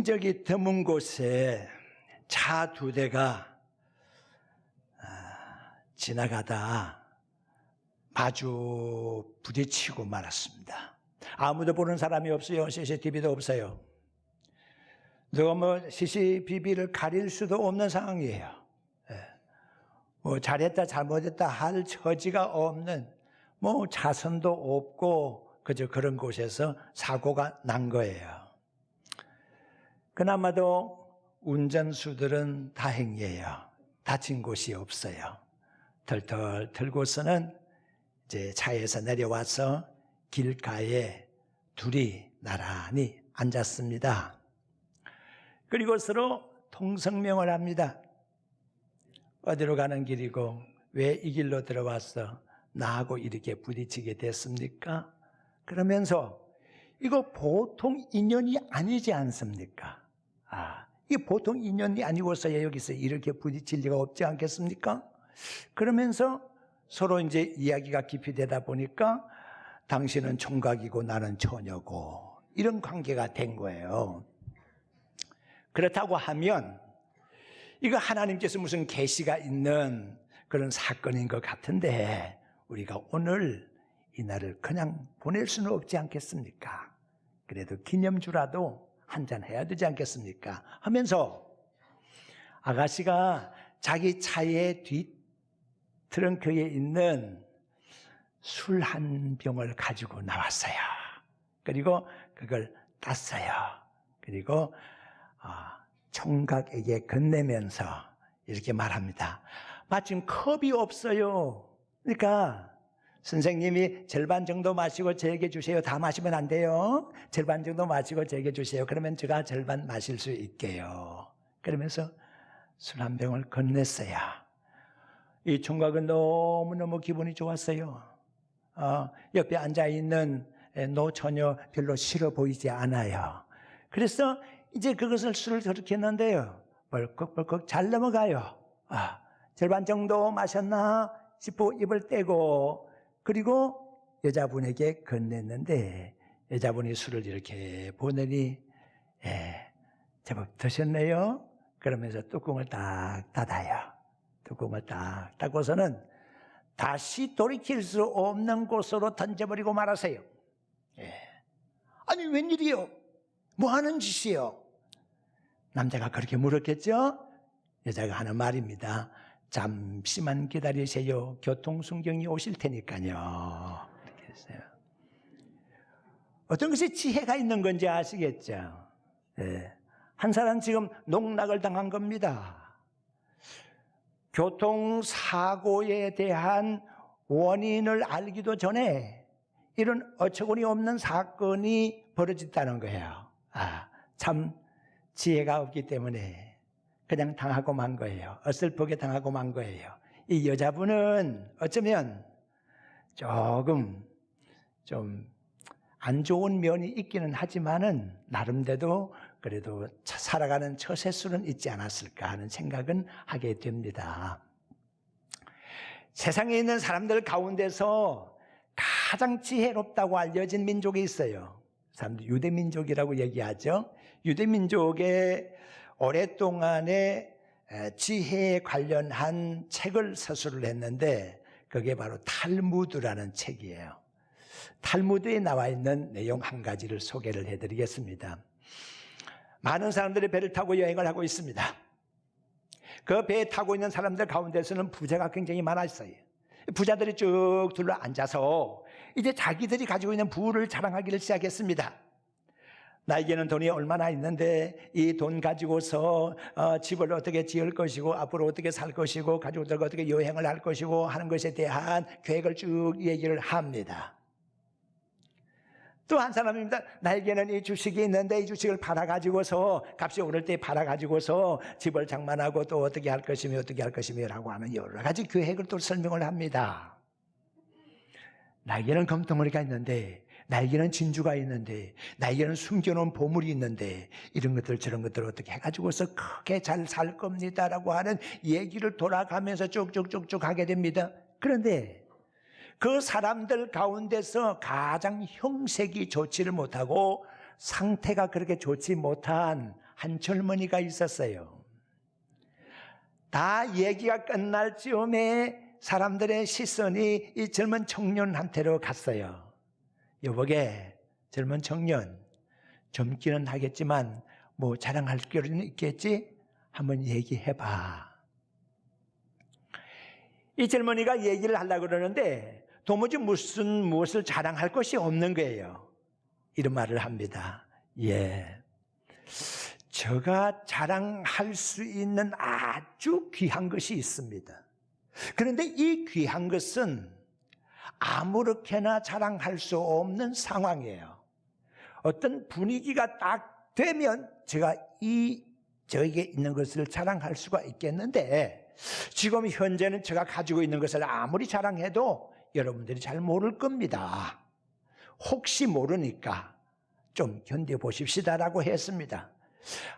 인적이 드문 곳에 차 2대가 지나가다 마주 부딪히고 말았습니다. 아무도 보는 사람이 없어요. CCTV도 없어요. 누가 CCTV를 가릴 수도 없는 상황이에요. 잘했다 잘못했다 할 처지가 없는, 자선도 없고 그저 그런 곳에서 사고가 난 거예요. 그나마도 운전수들은 다행이에요. 다친 곳이 없어요. 털털 털고서는 이제 차에서 내려와서 길가에 둘이 나란히 앉았습니다. 그리고 서로 통성명을 합니다. 어디로 가는 길이고 왜 이 길로 들어왔어? 나하고 이렇게 부딪히게 됐습니까? 그러면서 이거 보통 인연이 아니지 않습니까? 이게 보통 인연이 아니고서야 여기서 이렇게 부딪힐 리가 없지 않겠습니까? 그러면서 서로 이제 이야기가 깊이 되다 보니까 당신은 총각이고 나는 처녀고 이런 관계가 된 거예요. 그렇다고 하면 이거 하나님께서 무슨 계시가 있는 그런 사건인 것 같은데 우리가 오늘 이 날을 그냥 보낼 수는 없지 않겠습니까? 그래도 기념주라도 한잔 해야 되지 않겠습니까? 하면서 아가씨가 자기 차의 뒷 트렁크에 있는 술 한 병을 가지고 나왔어요. 그리고 그걸 땄어요. 그리고 총각에게 건네면서 이렇게 말합니다. 마침 컵이 없어요. 그러니까 선생님이 절반 정도 마시고 저에게 주세요. 다 마시면 안 돼요. 절반 정도 마시고 저에게 주세요. 그러면 제가 절반 마실 수 있게요. 그러면서 술 한 병을 건넸어요. 이 총각은 너무너무 기분이 좋았어요. 옆에 앉아있는 노처녀 별로 싫어 보이지 않아요. 그래서 이제 그것을 술을 저렇게 했는데요, 벌컥벌컥 잘 넘어가요. 절반 정도 마셨나 싶어 입을 떼고, 그리고 여자분에게 건넸는데 여자분이 술을 이렇게 보내니 제법 드셨네요. 그러면서 뚜껑을 딱 닫아요. 뚜껑을 딱 닫고서는 다시 돌이킬 수 없는 곳으로 던져버리고 말하세요. 아니 웬일이요? 뭐 하는 짓이요? 남자가 그렇게 물었겠죠? 여자가 하는 말입니다. 잠시만 기다리세요. 교통순경이 오실 테니까요. 이렇게 했어요. 어떤 것이 지혜가 있는 건지 아시겠죠? 한 사람 지금 농락을 당한 겁니다. 교통사고에 대한 원인을 알기도 전에 이런 어처구니 없는 사건이 벌어졌다는 거예요. 참 지혜가 없기 때문에 그냥 당하고 만 거예요. 어설프게 당하고 만 거예요. 이 여자분은 어쩌면 조금 좀 안 좋은 면이 있기는 하지만은 나름대로 그래도 살아가는 처세술은 있지 않았을까 하는 생각은 하게 됩니다. 세상에 있는 사람들 가운데서 가장 지혜롭다고 알려진 민족이 있어요. 사람들 유대민족이라고 얘기하죠. 유대민족의 오랫동안의 지혜에 관련한 책을 서술을 했는데 그게 바로 탈무드라는 책이에요. 탈무드에 나와 있는 내용 한 가지를 소개를 해드리겠습니다. 많은 사람들이 배를 타고 여행을 하고 있습니다. 그 배에 타고 있는 사람들 가운데서는 부자가 굉장히 많았어요. 부자들이 쭉 둘러 앉아서 이제 자기들이 가지고 있는 부를 자랑하기를 시작했습니다. 나에게는 돈이 얼마나 있는데 이 돈 가지고서 집을 어떻게 지을 것이고 앞으로 어떻게 살 것이고 가족들과 어떻게 여행을 할 것이고 하는 것에 대한 계획을 쭉 얘기를 합니다. 또 한 사람입니다. 나에게는 이 주식이 있는데 이 주식을 팔아가지고서 값이 오를 때 팔아가지고서 집을 장만하고 또 어떻게 할 것이며 어떻게 할 것이며 라고 하는 여러 가지 계획을 또 설명을 합니다. 나에게는 금덩어리가 있는데 나에게는 진주가 있는데 나에게는 숨겨놓은 보물이 있는데 이런 것들 저런 것들 어떻게 해가지고서 크게 잘 살 겁니다 라고 하는 얘기를 돌아가면서 쭉쭉쭉쭉 하게 됩니다. 그런데 그 사람들 가운데서 가장 형색이 좋지를 못하고 상태가 그렇게 좋지 못한 한 젊은이가 있었어요. 다 얘기가 끝날 즈음에 사람들의 시선이 이 젊은 청년한테로 갔어요. 여보게, 젊은 청년, 젊기는 하겠지만 뭐 자랑할 길은 있겠지? 한번 얘기해봐. 이 젊은이가 얘기를 하려고 그러는데 도무지 무엇을 자랑할 것이 없는 거예요. 이런 말을 합니다. 예, 제가 자랑할 수 있는 아주 귀한 것이 있습니다. 그런데 이 귀한 것은 아무렇게나 자랑할 수 없는 상황이에요. 어떤 분위기가 딱 되면 제가 저에게 있는 것을 자랑할 수가 있겠는데, 지금 현재는 제가 가지고 있는 것을 아무리 자랑해도 여러분들이 잘 모를 겁니다. 혹시 모르니까 좀 견뎌보십시다라고 했습니다.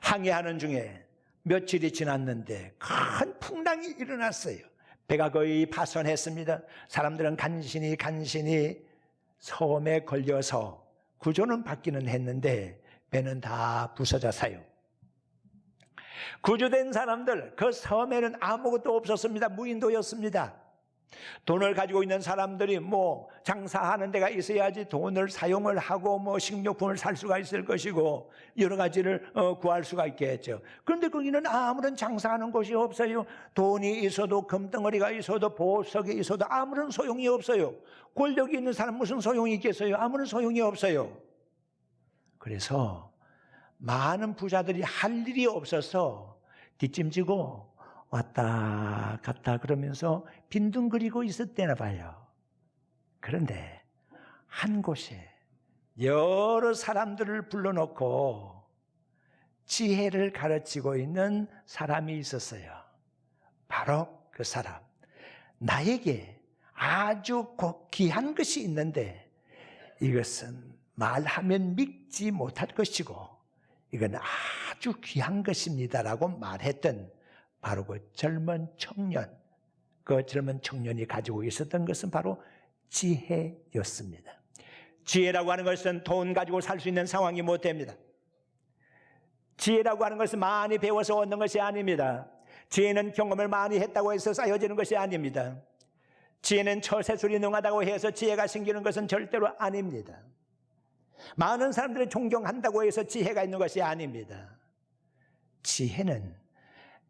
항해하는 중에 며칠이 지났는데 큰 풍랑이 일어났어요. 배가 거의 파손했습니다. 사람들은 간신히 섬에 걸려서 구조는 받기는 했는데 배는 다 부서져서요. 구조된 사람들, 그 섬에는 아무것도 없었습니다. 무인도였습니다. 돈을 가지고 있는 사람들이 뭐 장사하는 데가 있어야지 돈을 사용을 하고 뭐 식료품을 살 수가 있을 것이고 여러 가지를 구할 수가 있겠죠. 그런데 거기는 아무런 장사하는 곳이 없어요. 돈이 있어도, 금덩어리가 있어도, 보석이 있어도 아무런 소용이 없어요. 권력이 있는 사람 무슨 소용이 있겠어요? 아무런 소용이 없어요. 그래서 많은 부자들이 할 일이 없어서 뒷짐지고 왔다 갔다 그러면서 빈둥거리고 있었대나 봐요. 그런데 한 곳에 여러 사람들을 불러놓고 지혜를 가르치고 있는 사람이 있었어요. 바로 그 사람, 나에게 아주 귀한 것이 있는데 이것은 말하면 믿지 못할 것이고 이건 아주 귀한 것입니다라고 말했던 바로 그 젊은 청년, 그 젊은 청년이 가지고 있었던 것은 바로 지혜였습니다. 지혜라고 하는 것은 돈 가지고 살 수 있는 상황이 못 됩니다. 지혜라고 하는 것은 많이 배워서 얻는 것이 아닙니다. 지혜는 경험을 많이 했다고 해서 쌓여지는 것이 아닙니다. 지혜는 처세술이 능하다고 해서 지혜가 생기는 것은 절대로 아닙니다. 많은 사람들이 존경한다고 해서 지혜가 있는 것이 아닙니다. 지혜는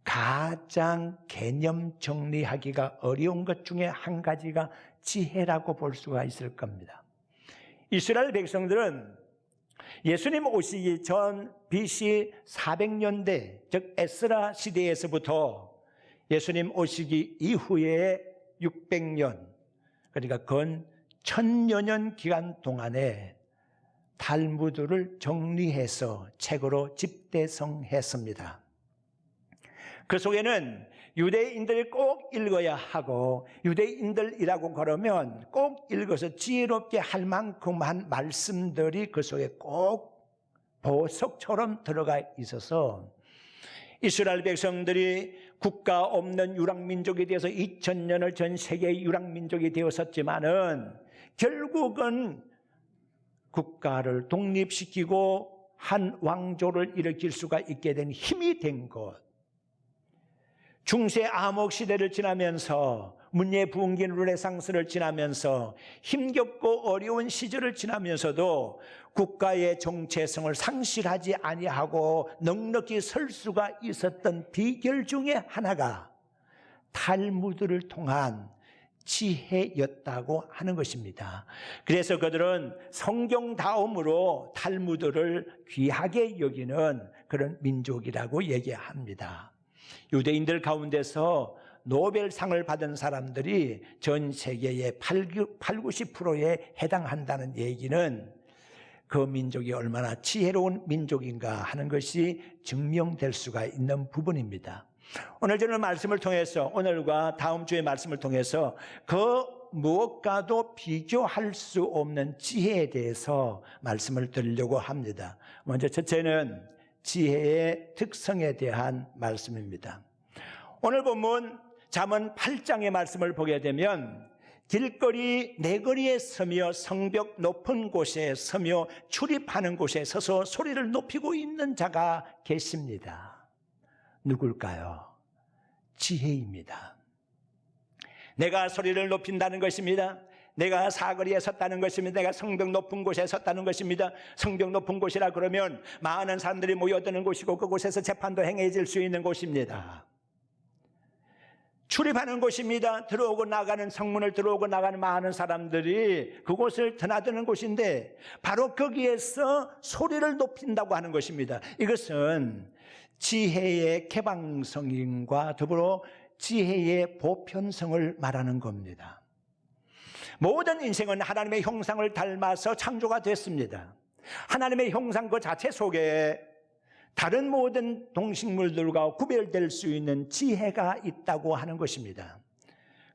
가장 개념 정리하기가 어려운 것 중에 한 가지가 지혜라고 볼 수가 있을 겁니다. 이스라엘 백성들은 예수님 오시기 전 BC 400년대, 즉 에스라 시대에서부터 예수님 오시기 이후에 600년, 그러니까 건 1000여 년 기간 동안에 탈무드를 정리해서 책으로 집대성했습니다. 그 속에는 유대인들이 꼭 읽어야 하고 유대인들이라고 그러면 꼭 읽어서 지혜롭게 할 만큼한 말씀들이 그 속에 꼭 보석처럼 들어가 있어서 이스라엘 백성들이 국가 없는 유랑민족이 되어서 2000년을 전 세계의 유랑민족이 되었었지만은 결국은 국가를 독립시키고 한 왕조를 일으킬 수가 있게 된 힘이 된 것, 중세 암흑 시대를 지나면서 문예 부흥기 르네상스를 지나면서 힘겹고 어려운 시절을 지나면서도 국가의 정체성을 상실하지 아니하고 넉넉히 설 수가 있었던 비결 중에 하나가 탈무드를 통한 지혜였다고 하는 것입니다. 그래서 그들은 성경 다음으로 탈무드를 귀하게 여기는 그런 민족이라고 얘기합니다. 유대인들 가운데서 노벨상을 받은 사람들이 전 세계의 80~90%에 해당한다는 얘기는 그 민족이 얼마나 지혜로운 민족인가 하는 것이 증명될 수가 있는 부분입니다. 오늘 저는 말씀을 통해서, 오늘과 다음 주의 말씀을 통해서 그 무엇과도 비교할 수 없는 지혜에 대해서 말씀을 드리려고 합니다. 먼저 첫째는 지혜의 특성에 대한 말씀입니다. 오늘 본문 잠언 8장의 말씀을 보게 되면 길거리 내거리에 서며 성벽 높은 곳에 서며 출입하는 곳에 서서 소리를 높이고 있는 자가 계십니다. 누굴까요? 지혜입니다. 내가 소리를 높인다는 것입니다. 내가 사거리에 섰다는 것입니다. 내가 성벽 높은 곳에 섰다는 것입니다. 성벽 높은 곳이라 그러면 많은 사람들이 모여드는 곳이고 그곳에서 재판도 행해질 수 있는 곳입니다. 출입하는 곳입니다. 들어오고 나가는, 성문을 들어오고 나가는 많은 사람들이 그곳을 드나드는 곳인데 바로 거기에서 소리를 높인다고 하는 것입니다. 이것은 지혜의 개방성과 더불어 지혜의 보편성을 말하는 겁니다. 모든 인생은 하나님의 형상을 닮아서 창조가 됐습니다. 하나님의 형상 그 자체 속에 다른 모든 동식물들과 구별될 수 있는 지혜가 있다고 하는 것입니다.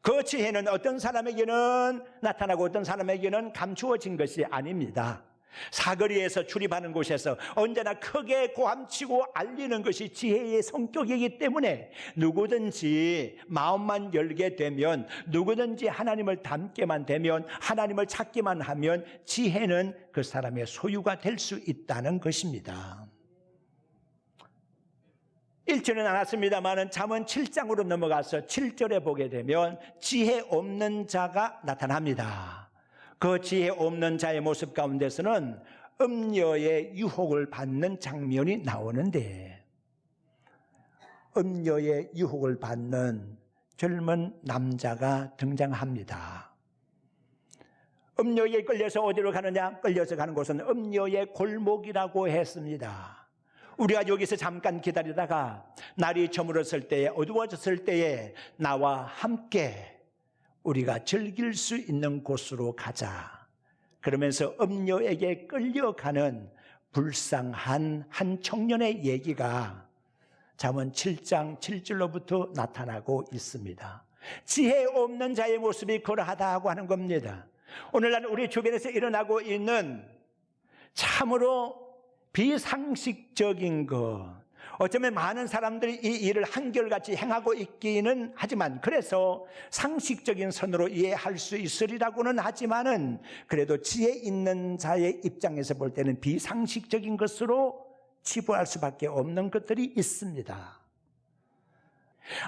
그 지혜는 어떤 사람에게는 나타나고 어떤 사람에게는 감추어진 것이 아닙니다. 사거리에서 출입하는 곳에서 언제나 크게 고함치고 알리는 것이 지혜의 성격이기 때문에 누구든지 마음만 열게 되면, 누구든지 하나님을 닮게만 되면, 하나님을 찾기만 하면 지혜는 그 사람의 소유가 될 수 있다는 것입니다. 읽지는 않았습니다만 잠언 7장으로 넘어가서 7절에 보게 되면 지혜 없는 자가 나타납니다. 그 지혜 없는 자의 모습 가운데서는 음녀의 유혹을 받는 장면이 나오는데, 음녀의 유혹을 받는 젊은 남자가 등장합니다. 음녀에게 끌려서 어디로 가느냐? 끌려서 가는 곳은 음녀의 골목이라고 했습니다. 우리가 여기서 잠깐 기다리다가 날이 저물었을 때에, 어두워졌을 때에 나와 함께 우리가 즐길 수 있는 곳으로 가자. 그러면서 음녀에게 끌려가는 불쌍한 한 청년의 얘기가 잠언 7장 7절로부터 나타나고 있습니다. 지혜 없는 자의 모습이 그러하다고 하는 겁니다. 오늘날 우리 주변에서 일어나고 있는 참으로 비상식적인 것, 어쩌면 많은 사람들이 이 일을 한결같이 행하고 있기는 하지만, 그래서 상식적인 선으로 이해할 수 있으리라고는 하지만은 그래도 지혜 있는 자의 입장에서 볼 때는 비상식적인 것으로 치부할 수밖에 없는 것들이 있습니다.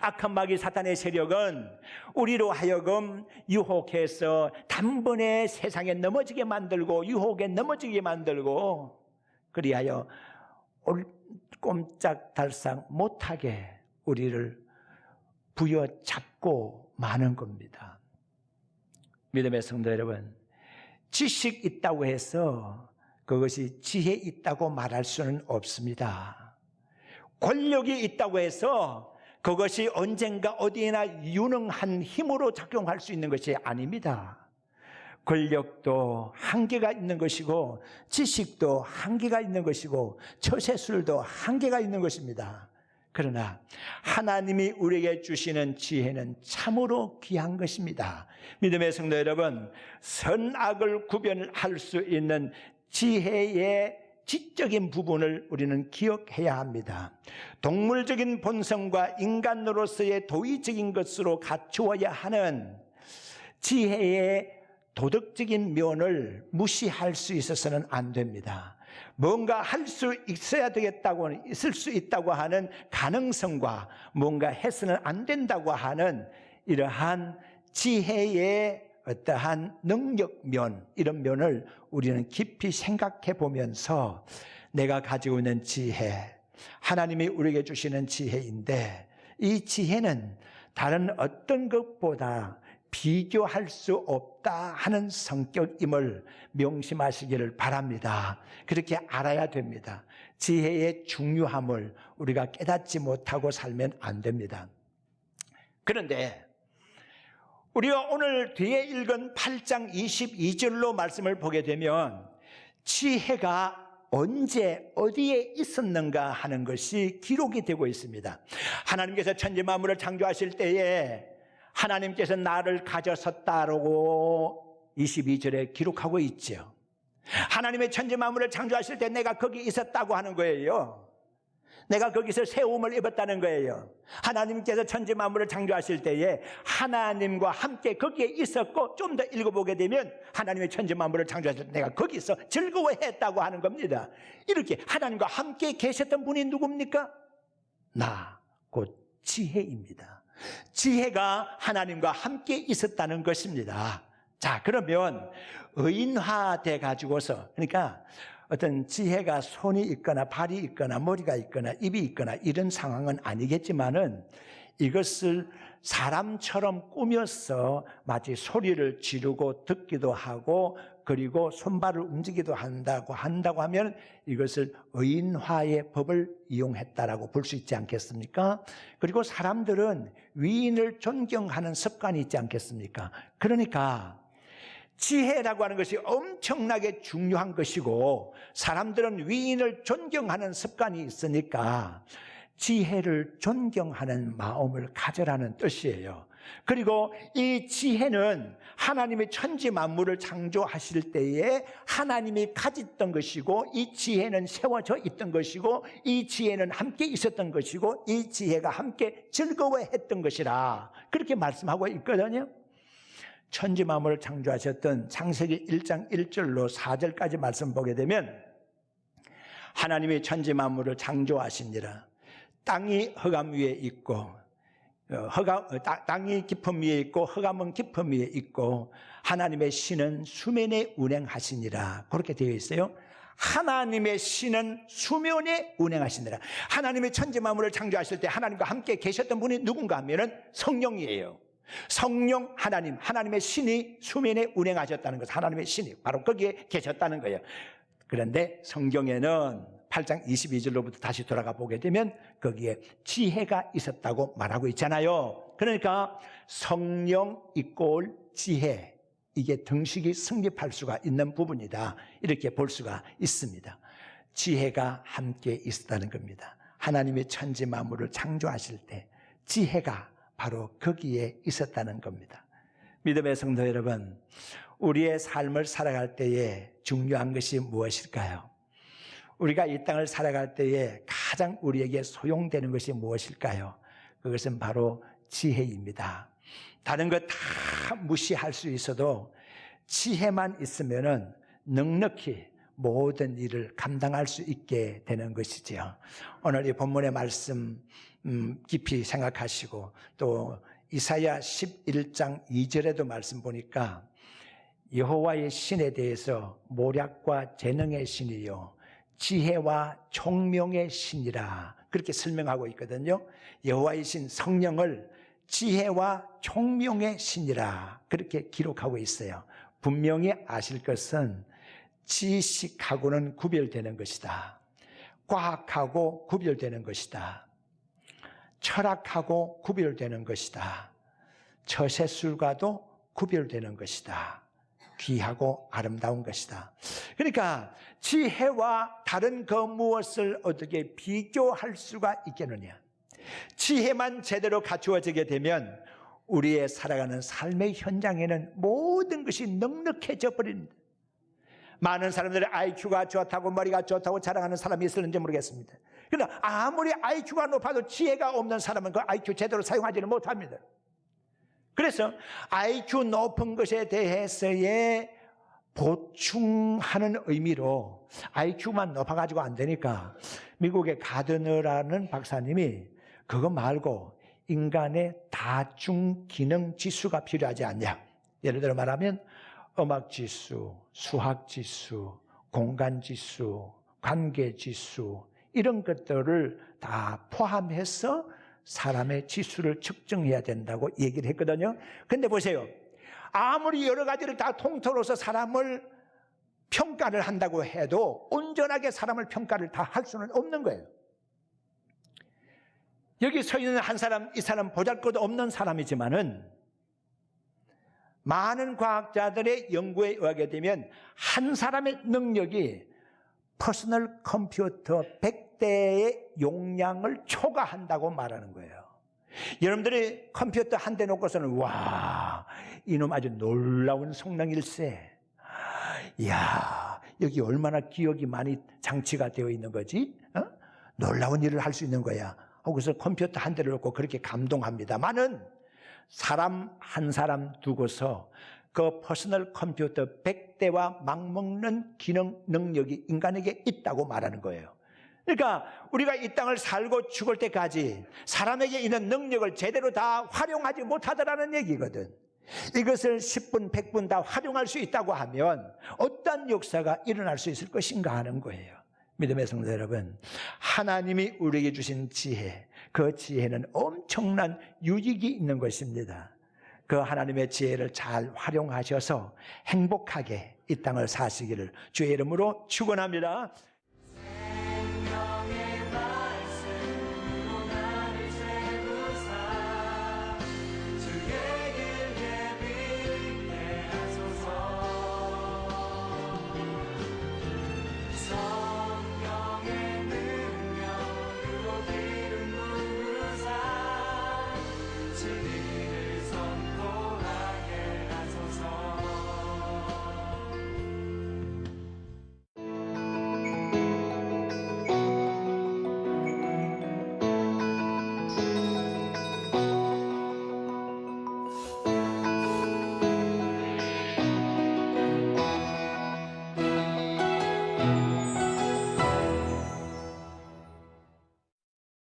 악한 마귀 사탄의 세력은 우리로 하여금 유혹해서 단번에 세상에 넘어지게 만들고, 유혹에 넘어지게 만들고, 그리하여 꼼짝달싹 못하게 우리를 부여잡고 마는 겁니다. 믿음의 성도 여러분, 지식 있다고 해서 그것이 지혜 있다고 말할 수는 없습니다. 권력이 있다고 해서 그것이 언젠가 어디에나 유능한 힘으로 작용할 수 있는 것이 아닙니다. 권력도 한계가 있는 것이고, 지식도 한계가 있는 것이고, 처세술도 한계가 있는 것입니다. 그러나 하나님이 우리에게 주시는 지혜는 참으로 귀한 것입니다. 믿음의 성도 여러분, 선악을 구별할 수 있는 지혜의 지적인 부분을 우리는 기억해야 합니다. 동물적인 본성과 인간으로서의 도의적인 것으로 갖추어야 하는 지혜의 도덕적인 면을 무시할 수 있어서는 안 됩니다. 뭔가 할 수 있어야 되겠다고, 있을 수 있다고 하는 가능성과 뭔가 해서는 안 된다고 하는 이러한 지혜의 어떠한 능력면, 이런 면을 우리는 깊이 생각해 보면서 내가 가지고 있는 지혜, 하나님이 우리에게 주시는 지혜인데, 이 지혜는 다른 어떤 것보다 비교할 수 없다 하는 성격임을 명심하시기를 바랍니다. 그렇게 알아야 됩니다. 지혜의 중요함을 우리가 깨닫지 못하고 살면 안 됩니다. 그런데 우리가 오늘 뒤에 읽은 8장 22절로 말씀을 보게 되면 지혜가 언제 어디에 있었는가 하는 것이 기록이 되고 있습니다. 하나님께서 천지 만물을 창조하실 때에 하나님께서 나를 가졌었다라고 22절에 기록하고 있죠. 하나님의 천지 만물을 창조하실 때 내가 거기 있었다고 하는 거예요. 내가 거기서 세움을 입었다는 거예요. 하나님께서 천지 만물을 창조하실 때에 하나님과 함께 거기에 있었고, 좀 더 읽어보게 되면 하나님의 천지 만물을 창조하실 때 내가 거기서 즐거워했다고 하는 겁니다. 이렇게 하나님과 함께 계셨던 분이 누굽니까? 나, 곧 지혜입니다. 지혜가 하나님과 함께 있었다는 것입니다. 자, 그러면 의인화돼 가지고서, 그러니까 어떤 지혜가 손이 있거나 발이 있거나 머리가 있거나 입이 있거나 이런 상황은 아니겠지만은, 이것을 사람처럼 꾸며서 마치 소리를 지르고 듣기도 하고 그리고 손발을 움직이기도 한다고 하면 이것을 의인화의 법을 이용했다라고 볼 수 있지 않겠습니까? 그리고 사람들은 위인을 존경하는 습관이 있지 않겠습니까? 그러니까 지혜라고 하는 것이 엄청나게 중요한 것이고, 사람들은 위인을 존경하는 습관이 있으니까 지혜를 존경하는 마음을 가져라는 뜻이에요. 그리고 이 지혜는 하나님의 천지 만물을 창조하실 때에 하나님이 가졌던 것이고, 이 지혜는 세워져 있던 것이고, 이 지혜는 함께 있었던 것이고, 이 지혜가 함께 즐거워했던 것이라 그렇게 말씀하고 있거든요. 천지 만물을 창조하셨던 창세기 1장 1절로 4절까지 말씀 보게 되면, 하나님이 천지 만물을 창조하시니라. 땅이 흑암 위에 있고 땅이 깊음 위에 있고 흑암은 깊음 위에 있고 하나님의 신은 수면에 운행하시니라. 그렇게 되어 있어요. 하나님의 신은 수면에 운행하시니라. 하나님의 천지 만물을 창조하실 때 하나님과 함께 계셨던 분이 누군가 하면은 성령이에요. 성령 하나님, 하나님의 신이 수면에 운행하셨다는 것, 하나님의 신이 바로 거기에 계셨다는 거예요. 그런데 성경에는 8장 22절로부터 다시 돌아가 보게 되면 거기에 지혜가 있었다고 말하고 있잖아요. 그러니까 성령 이꼴 지혜, 이게 등식이 성립할 수가 있는 부분이다, 이렇게 볼 수가 있습니다. 지혜가 함께 있었다는 겁니다. 하나님의 천지 만물을 창조하실 때 지혜가 바로 거기에 있었다는 겁니다. 믿음의 성도 여러분, 우리의 삶을 살아갈 때에 중요한 것이 무엇일까요? 우리가 이 땅을 살아갈 때에 가장 우리에게 소용되는 것이 무엇일까요? 그것은 바로 지혜입니다. 다른 것 다 무시할 수 있어도 지혜만 있으면은 넉넉히 모든 일을 감당할 수 있게 되는 것이지요. 오늘 이 본문의 말씀 깊이 생각하시고, 또 이사야 11장 2절에도 말씀 보니까 여호와의 신에 대해서 모략과 재능의 신이요 지혜와 총명의 신이라 그렇게 설명하고 있거든요. 여호와의 신 성령을 지혜와 총명의 신이라 그렇게 기록하고 있어요. 분명히 아실 것은 지식하고는 구별되는 것이다. 과학하고 구별되는 것이다. 철학하고 구별되는 것이다. 처세술과도 구별되는 것이다. 귀하고 아름다운 것이다. 그러니까 지혜와 다른 그 무엇을 어떻게 비교할 수가 있겠느냐. 지혜만 제대로 갖추어지게 되면 우리의 살아가는 삶의 현장에는 모든 것이 넉넉해져 버립니다. 많은 사람들이 IQ가 좋다고 머리가 좋다고 자랑하는 사람이 있을는지 모르겠습니다. 그러나 아무리 IQ가 높아도 지혜가 없는 사람은 그 IQ 제대로 사용하지는 못합니다. 그래서 IQ 높은 것에 대해서의 보충하는 의미로 IQ만 높아가지고 안 되니까 미국의 가드너라는 박사님이 그거 말고 인간의 다중기능지수가 필요하지 않냐. 예를 들어 말하면 음악지수, 수학지수, 공간지수, 관계지수 이런 것들을 다 포함해서 사람의 지수를 측정해야 된다고 얘기를 했거든요. 근데 보세요. 아무리 여러 가지를 다 통틀어서 사람을 평가를 한다고 해도 온전하게 사람을 평가를 다 할 수는 없는 거예요. 여기 서 있는 한 사람, 이 사람 보잘것없는 사람이지만은 많은 과학자들의 연구에 의하게 되면 한 사람의 능력이 퍼스널 컴퓨터 100대의 용량을 초과한다고 말하는 거예요. 여러분들이 컴퓨터 한 대 놓고서는 와, 이놈 아주 놀라운 성능일세. 이야, 여기 얼마나 기억이 많이 장치가 되어 있는 거지? 놀라운 일을 할 수 있는 거야. 그래서 컴퓨터 한 대를 놓고 그렇게 감동합니다만은 사람 한 사람 두고서 그 퍼스널 컴퓨터 100대와 맞먹는 기능 능력이 인간에게 있다고 말하는 거예요. 그러니까 우리가 이 땅을 살고 죽을 때까지 사람에게 있는 능력을 제대로 다 활용하지 못하더라는 얘기거든. 이것을 10분, 100분 다 활용할 수 있다고 하면 어떤 역사가 일어날 수 있을 것인가 하는 거예요. 믿음의 성도 여러분, 하나님이 우리에게 주신 지혜, 그 지혜는 엄청난 유익이 있는 것입니다. 그 하나님의 지혜를 잘 활용하셔서 행복하게 이 땅을 사시기를 주의 이름으로 축원합니다.